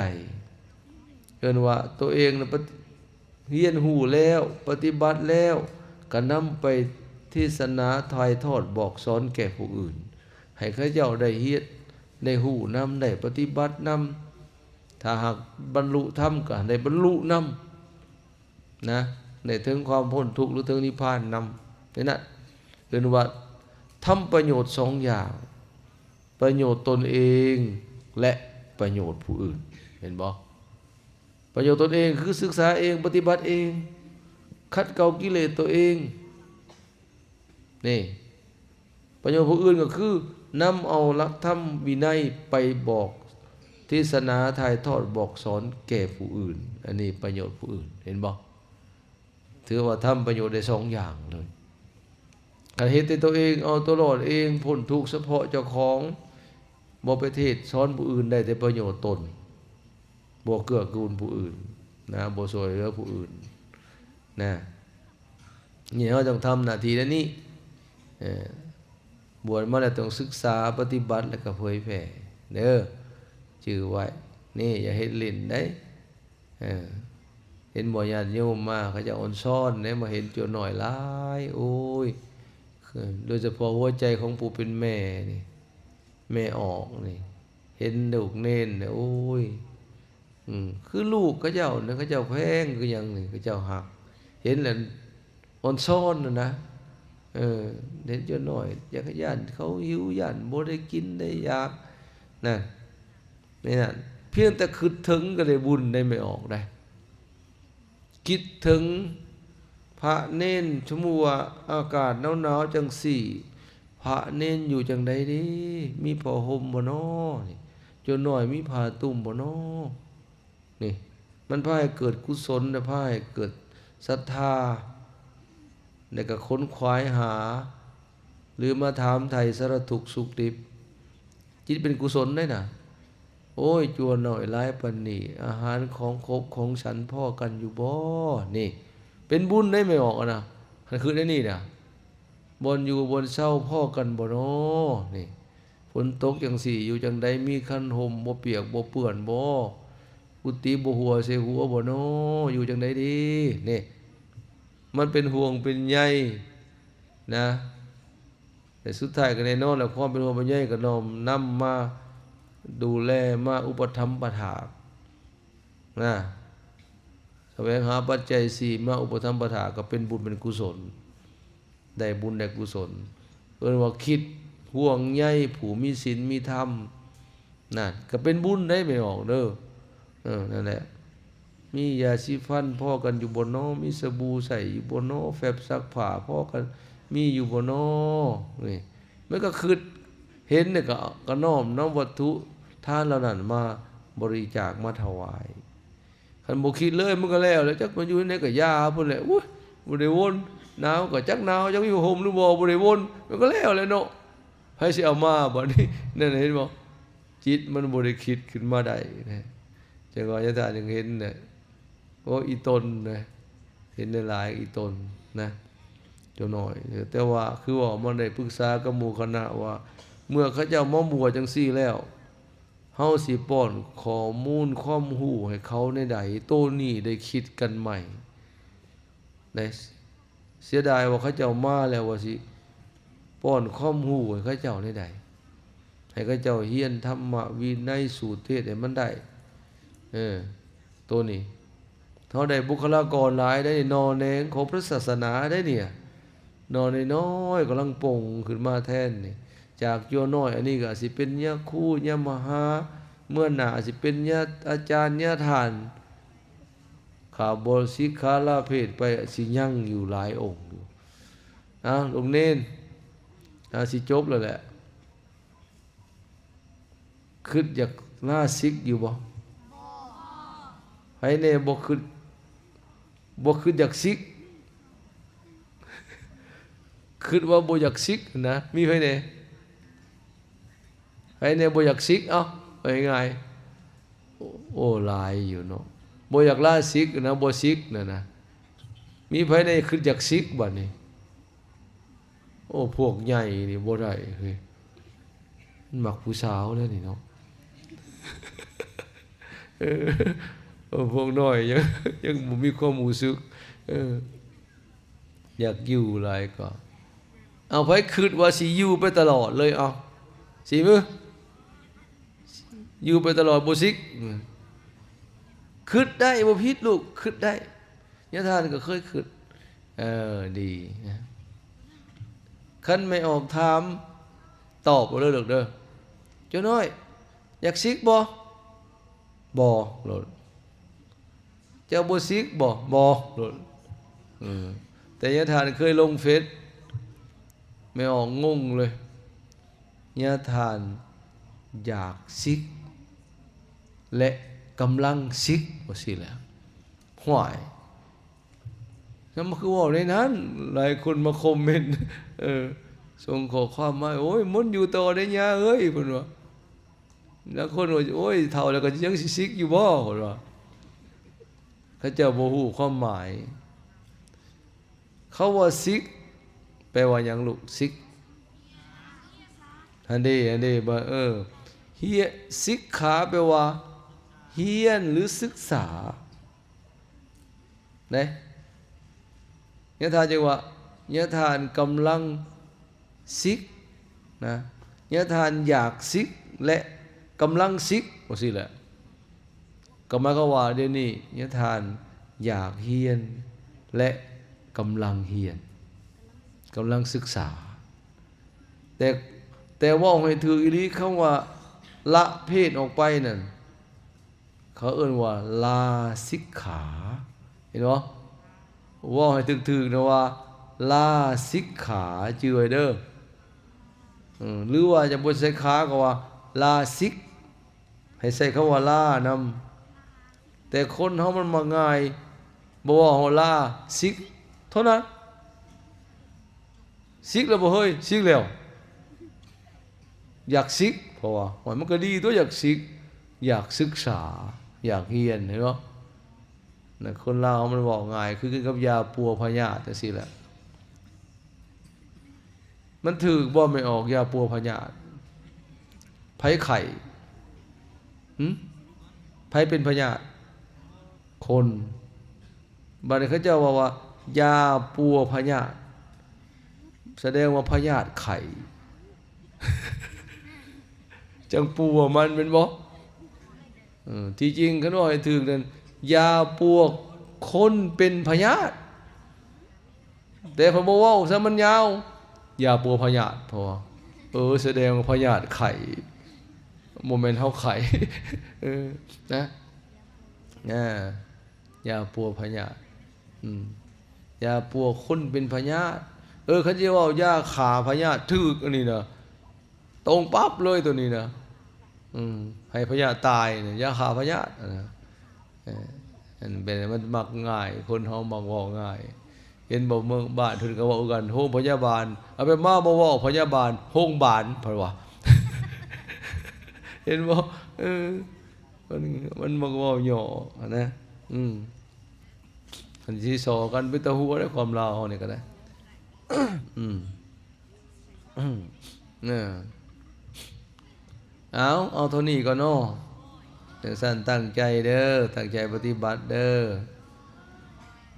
เอิ้นว่าตัวเองน่ะเรียนฮู้แล้วปฏิบัติแล้วก็นำไปเทศนาถ่ายทอดบอกสอนแก่ผู้อื่นให้เขาเจ้าได้เฮ็ดได้ฮู้นำได้ปฏิบัตินำถ้าหากบรรลุธรรมก็ได้บรรลุนำนะได้ถึงความพ้นทุกข์หรือถึงนิพพานนำนี่นะเอิ้นว่าทำประโยชน์2อย่างประโยชน์ตนเองและประโยชน์ผู้อื่นเห็นบ่ประโยชน์ตนเองคือศึกษาเองปฏิบัติเองขัดเกลากิเลสตัวเองนี่ประโยชน์ผู้อื่นก็คือนำเอาหลักธรรมวินัยไปบอกเทศนาถ่ายทอดบอกสอนแก่ผู้อื่นอันนี้ประโยชน์ผู้อื่นเห็นบ่ถือว่าทำประโยชน์ได้2อย่างเลยการเฮ็ดตัวเองเอาตัวรอดเองพ้นทุกข์เฉพาะเจ้าของบ่ไปเทศสอนผู้อื่นได้แต่ประโยชน์ตนบ่เกื้อกูลผู้อื่น นะบ่ช่วยเหลือผู้อื่นนะนี่เราต้องทำหน้าที่นั้นนี้บวชมาแล้วต้องศึกษาปฏิบัติแล้วก็เผยแผ่เด้อชื่อไว้นี่อย่าเฮ็ดเล่นได้เห็นบ่ญาติโยมมาเขาจะอ่อนซ้อนได้มาเห็นตัวหน่อยหลายโอ้ยโดยเฉพาะหัวใจของผู้เป็นแม่นี่แม่ออกนี่เห็นลูกเน้นเนี่ยโอ้ยคือลูกเขาเจ้าเนี่ยเขาเจ้าแพงคือหยังนี่เขาเจ้าหักเห็นแล้วอ่อนซ้อนนะเห็นตัวหน่อยจักรยานเขาหิวย่านบ่ได้กินได้อยากนั่นนี่นั่นเพียงแต่คิดถึงก็ได้บุญได้ไม่ออกได้คิดถึงพระเน้นชั่วโมงอากาศหนาวๆจังสี่พระเน้นอยู่จังใดดิมีผ้าห่มบ่น้อนี่จนหน่อยมีผ้าตุ่มบ่น้อนี่มันพาให้เกิดกุศลและพาให้เกิดศรัทธาแล้วก็ค้นคว้าหาหรือมาถามไถ่สารทุกข์สุขดิบจิตเป็นกุศลได้น่ะโอ้ยจัวหน่อยหลายปานนี้อาหารของครบของฉันพ่อกันอยู่บ่นี่เป็นบุญได้ไม่ออกนะมันคือได้นี่น่ะบนอยู่บนเศร้าพ่อกันบ่น้อนี่ฝนตกจังสี่อยู่จังใดมีคันห่มบ่เปียกบ่เปื้อนบ่กุฏิบ่หัวใส่หัวบ่น้ออยู่จังใดดีนี่มันเป็นห่วงเป็นใยนะแต่สุดท้ายก็แน่นอนแล้วความเป็นห่วงเป็นใยก็น้อมนำมาดูแลมาอุปถัมภ์ประถากนะแสวงหาปัจจัยสี่มาอุปถัมภ์ประถากก็เป็นบุญเป็นกุศลได้บุญได้กุศลเอิ้นว่าคิดห่วงใยผู้มีศีลมีธรรมนั่นก็เป็นบุญได้ไม่ออกเด้อนั่นแหละมียาสีฟันพ่อกันอยู่บนน้อมีสบู่ใส่อยู่บนน้อแฟบซักผ้าพ่อกันมีอยู่บนน้อนี่มันก็คือเห็นเนี่ยก็น้อมน้อมวัตถุทานเหล่านั้นมาบริจาคมาถวายคันบ่คิดเลยมันก็แล้วจักมันอยู่ในก็ยาพุ่นแหละอุ๊ยบ่ได้วนหนาวก็จักหนาวจักมีห่มหรือบ่ได้วนมันก็แล้วแหละเนาะให้สิเอามาบัดนี้นั่นเห็นบ่จิตมันบ่ได้คิดขึ้นมาได้นะจังว่าญาติยังเห็นน่ะโอ้อีตนนะเห็นได้หลายอีตนนะเจ้าน้อยแต่ว่าคือว่ามันได้ปรึกษากับหมู่คณะว่าเมื่อเขาเจ้ามาบวชจังซี่แล้วเฮาสิป้อนข้อมูลความรู้ให้เขาในใดโตนี้ได้คิดกันใหม่ได้เสียดายว่าเขาเจ้ามาแล้วว่าสิป้อนความรู้ให้เขาเจ้าในใดให้เขาเจ้าเรียนธรรมะวินัยสูตรเทศให้มันได้ตัวนี้เท่าใดบุคลากรหลายได้นอแนงของพระศาสนาได้เนี่ยนอน้อยๆกำลังป่งขึ้นมาแทนนี่จากโยน้อยอันนี้ก็สิเป็นญาคู่ญามหาเมื่อหน้าสิเป็นญาอาจารย์ญาทานขาบรสิกขาลาเพศไปสิยั่งอยู่หลายองค์อยู่หลวงเน้นสิจบแล้วแหละคิดอยากลาสิกอยู่บ่ให้แน่บ่คิดอยากสิกคิดว่าบ่อยากสิกนะมีไผแน่ให้แน่บ่อยากสิกเอาง่ายๆโอ้หลายอยู่เนาะบ่อยากลาสิกนะบ่สิกนะมีไผแน่คิดอยากสิกบัดนี้โอ้พวกใหญ่นี่บ่ได้เฮ้ยมันมักผู้สาวแล้วนี่เนาะพวกน้อยยังบ่มีความรู้สึกอยากอยู่หลายก็เอาไผคิดว่าสิอยู่ไปตลอดเลยเอาสิมื้ออยู่ไปตลอดบ่สิกคิดได้บ่ผิดลูกคิดได้ญาติท่านก็เคยคิดดีนะคันไม่ออกถามตอบบ่เลยเด้อเจ้าน้อยอยากสิกบ่โลดเจ้าบ่สิกบ่โลดแต่ญาติท่านเคยลงเฟซไม่ออกงงเลยญาติท่านอยากสิกและกำลังสิกว่าสิแหละห่วยนั่นมันคือว่าในนั้นหลายคนมาคอมเมนต์ส่งข้อความมาโอ้ยมันอยู่ต่อได้ยาเอ้ยเพิ่นว่าแล้วคนว่าโอ้ยเฒ่าแล้วก็ยังสิกอยู่บ่เพิ่นว่า เขาเจ้าบ่ฮู้ความหมายเขาว่าซิกแปลว่าหยังลูกซิกอันนี้บ่เฮียสิกขาแปลว่าเฮียนหรือศึกษาเนี่ยทานจังว่าเนี่ยทานกำลังซิกนะเนี่ยทานอยากซิกและกำลังซิกว่าสิแหละก็หมายความว่าเดี๋ยวนี้เนี่ยทานอยากเฮียนและกำลังเฮียนกำลังศึกษาแต่ว่าให้ถืออีหลีคำว่าละเพศออกไปนั่นเขาเอิ้นว่าลาสิกขาเห็นบ่ว่าให้ถึกๆนะว่าลาสิกขาจื่อไว้เด้อหรือว่าจะบ่ใช้ขาก็ว่าลาสิกให้ใช้คำว่าลานำแต่คนเฮามันมาง่ายบ่ว่าเฮาลาสิกเท่านั้นสิกแล้วบ่เฮ้ยสิกแล้วอยากซิกเพราะว่ามันก็ดีตัวอยากซิกอยากศึกษาอยากเรียนเห็นบ่นะคนลาวมันบอกง่ายคือกับยาปัวพยาธิจังซี่แหละมันถูกบ่ไม่ออกยาปัวพยาธิไผไข้ไผเป็นพยาธิคนบัดนี้เขาเจ้าว่ายาปัวพยาธิแสดงว่าพยาธิไข้จังปัวมันเป็นบ่ที่จริงเขาว่าให้ถึกนั่นยาปวกคนเป็นพยาธิแต่เขาบอกว่าซะมันยาวยาปัวพยาธิพอแสดงว่าพยาธิไข่โมเมนต์เฮาไข่นะยาปัวพยาธิยาปัวคนเป็นพยาธิเขาสิว่ายาฆ่าพยาธิถึกอันนี้นะตรงปั๊บเลยตัวนี้นะให้พยาธิตายเนี่ยยาฆ่าพยาธินะอันเป็นมันมักง่ายคนเฮามักเว้าง่ายเห็นบ่เมืองบ้านเพิ่นก็เว้ากันโรงพยาบาลเอาไปมาบ่เว้าพยาบาลโรงบาลเพิ่นว่า เห็นบ่มันมักเว้าย่อนะอันสิสอกันไปตะหัวได้ความลาวนี่ก็ได้เอาเท่านี้ก็เนาะจังซั่นตั้งใจเด้อตั้งใจปฏิบัติเด้อ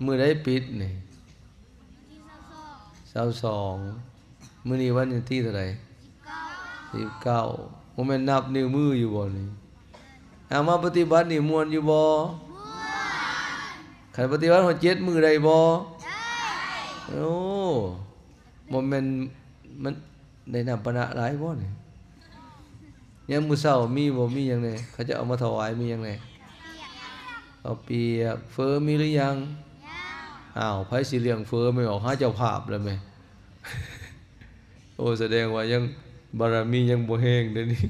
มื้อใดปิดนี่22มื้อนี้วันที่เท่าไหร่19บ่แม่นนับนิ้วมืออยู่บ่นี่มาปฏิบัตินี่ม่วนอยู่บ่ม่วนคันปฏิบัติฮอด7มื้อได้บ่ได้บ่แม่นมันได้นำปะนะหลายบ่นี่ยังมื้อเช้ามีบ่มีหยังแน่เขาจะเอามาถวายมีหยังแน่เอาเปียกเฟอมีหรือยังไผสิเลี้ยงเฟอไม่ออกหาเจ้าภาพแล้วแม่แสดงว่ายังบารมียังบ่แห้งเด้อนี่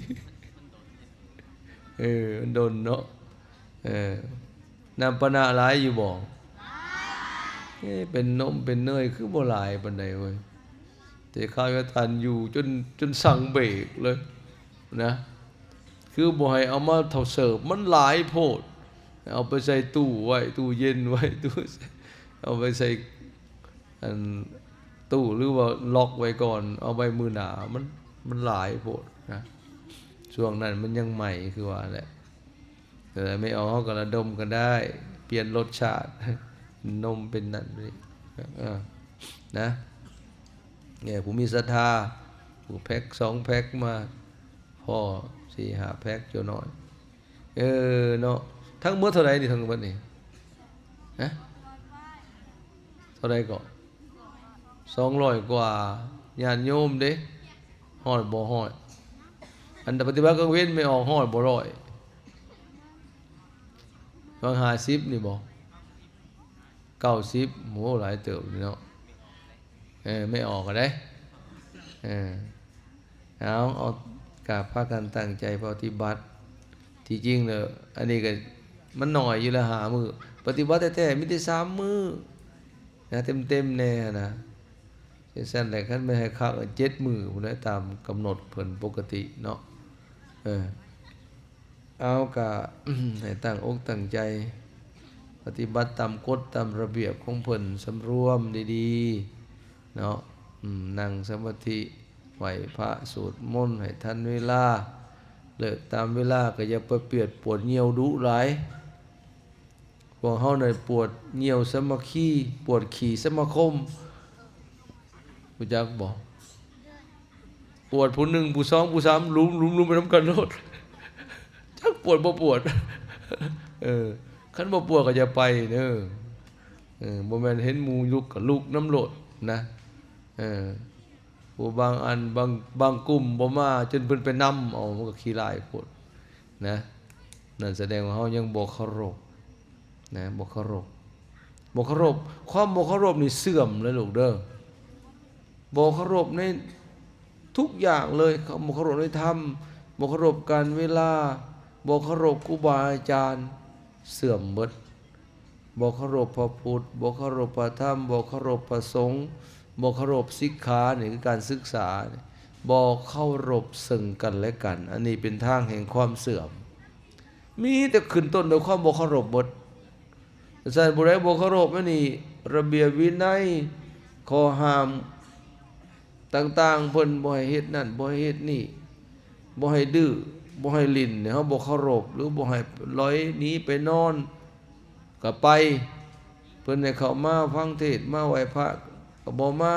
มันดนเนาะนำปะนะหลายอยู่บ่เป็นนมเป็นเนยคือบ่หลายปานใดเว้ยแต่ข้าวยทานอยู่จนสั่งเบรกเลยนะคือบ่ให้เอามาเท่าเสิร์ฟมันหลายโพดเอาไปใส่ตู้ไว้ตู้เย็นไว้ตู้เอาไปใส่ตู้หรือว่าล็อกไว้ก่อนเอาไว้มื้อหน้ามันหลายโพดนะช่วงนั้นมันยังใหม่คือว่าแหละแต่ไม่เอาเฮาก็ระดมกันได้เปลี่ยนรสชาตินมเป็นนั่นนี่นะเนี่ยผู้มีศรัทธาผู้แพ็ค2แพ็คมาพอ4-5แพ็คเจ้าน้อยเนาะทั้งหมดเท่าไหร่นี่ทั้งหมดนี่เท่าไหร่ก็200กว่าญาติโยมเด้ฮอดบ่ฮอดอันปฏิบัติกลางเว้นไม่ออกฮอดบ่ร้อยบาง50นี่บ่90โหหลายเติบเนาะไม่ออกก็ได้เอากราบพากันตั้งใจปฏิบัติที่จริงเนี่ยอันนี้ก็มันน้อยอยู่ละ5มื้อปฏิบัติแท้ๆมีแต่3มื้อนะเต็มๆแน่นะจังซั่นแหละคันไม่ให้คัก7มื้อพุ่นน่ะตามกำหนดเพิ่นปกติเนาะเอาก็ให้ตั้งอกตั้งใจป ฏิบัติตามกฎตามระเบียบของเพิ่นสำรวมดีๆเนาะนั่งสมาธิไหวพระสวดมนต์ให้ทันเวลาเลิกตามเวลาก็อย่าไปเปียดปวดเหี่ยวดุหลายพวกเฮาเนี่ยปวดเหี่ยวสมาคีปวดขี่สมาคมรู้จักบ่ปวดผู้หนึ่งผู้สองผู้สามลุมไปนำกันโลดจักปวดบ่ปวดคันบ่ปวดก็อย่าไปเด้อบ่แม่นเห็นหมู่ลุกก็ลุกน้ำโลดนะผู้บางอันบางกลุ่มบ่มาจนเพิ่นไปนำเอามันก็ขี้ร้ายโพดนะนั่นแสดงว่าเฮายังบ่เคารพนะบ่เคารพความบ่เคารพนี่เสื่อมเลยลูกเด้อบ่เคารพในทุกอย่างเลยบ่เคารพในธรรมบ่เคารพการเวลาบ่เคารพครูบาอาจารย์เสื่อมหมดบ่เคารพพระพุทธบ่เคารพพระธรรมบ่เคารพพระสงฆ์บ่เคารพศิกขานี่คือการศึกษาบ่เคารพซึ่งกันและกันอันนี้เป็นทางแห่งความเสื่อมมีแต่ขึ้นต้นด้วยความบ่เคารพหมดฉะนั้นผู้ใดบ่เคารพอันนี้ระเบียบวินัยข้อห้ามต่างๆเพิ่นบ่ให้เฮ็ดนั่นบ่ให้เฮ็ดนี่บ่ให้ดื้อบ่ให้ลิ้นเนี่ยเฮาบ่เคารพหรือบ่ให้ลอยหนีไปนอนก็ไปเพิ่นให้เข้ามาฟังเทศน์มาไหว้พระก็บ่มา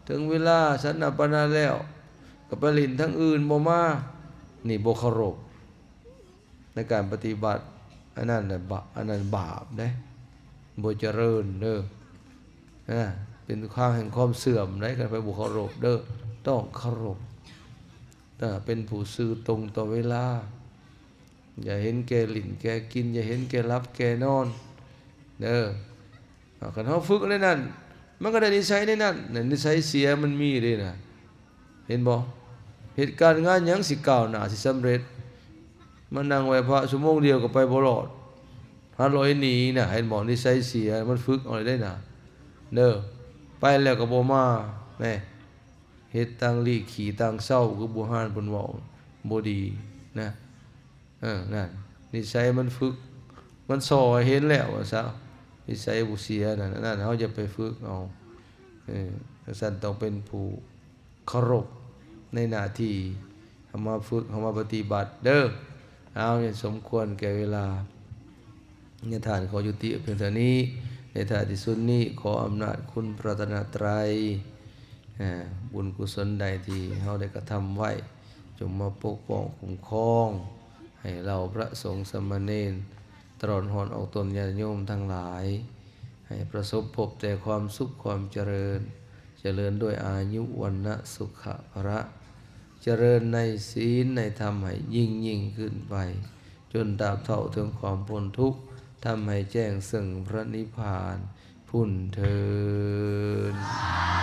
ถึงเวลาสันนปนาแล้วก็ไปลิ้นทั้งอื่นบ่มานี่บ่เคารพในการปฏิบัติอันนั้นน่ะอันนั้นบาปเด้บ่เจริญเด้อเป็นข้างแห่งความเสื่อมได้กันไปบ่เคารพเด้อต้องเคารพเป็นผู้ซื่อตรงต่อเวลาอย่าเห็นแก่ลิ้นแก่กินอย่าเห็นแก่รับแก่นอนเด้อคันเฮาฝึกในนั้นมันก็ได้นิสัยในนั้นนิสัยเสียมันมีเด้น่ะเห็นบ่เหตุการณ์งานหยังสิก้าวหน้าสิสำเร็จมานั่งไหว้พระชั่วโมงเดียวก็ไปบ่รอดหาลอยหนีน่ะเห็นบ่นิสัยเสียมันฝึกเอาได้น่ะเด้อไปแล้วก็บ่มาแม่เฮ็ดต่างลีขี่ต่างเศร้าคือบ่ฮานเพิ่นเว้าบ่ดีนะนั่นนิสัยมันฝึกมันสอให้เห็นแล้วว่าซะนิสัยบ่เสียนั่นเฮาจะไปฝึกเอาซั่นต้องเป็นผู้เคารพในหน้าที่เฮามาฝึกเฮามาปฏิบัติเด้อเอาเนี่ยสมควรแก่เวลาเนี่ยท่านขอยุติเพียงเท่านี้ในท้ายที่สุดนี้ขออำนาจคุณพระรัตนตรัยบุญกุศลใดที่เฮาได้กระทำไว้จงมาปกป้องคุ้มครองให้เราพระสงฆ์สามเณรตลอดหอนออกตนญาติโยมทั้งหลายให้ประสบพบแต่ความสุขความเจริญด้วยอายุวันนะสุขะภระเจริญในศีลในธรรมให้ยิ่งขึ้นไปจนตราบเท่าถึงความพ้นทุกข์ทำให้แจ้งซึ่งพระนิพพานพุ่นเทิน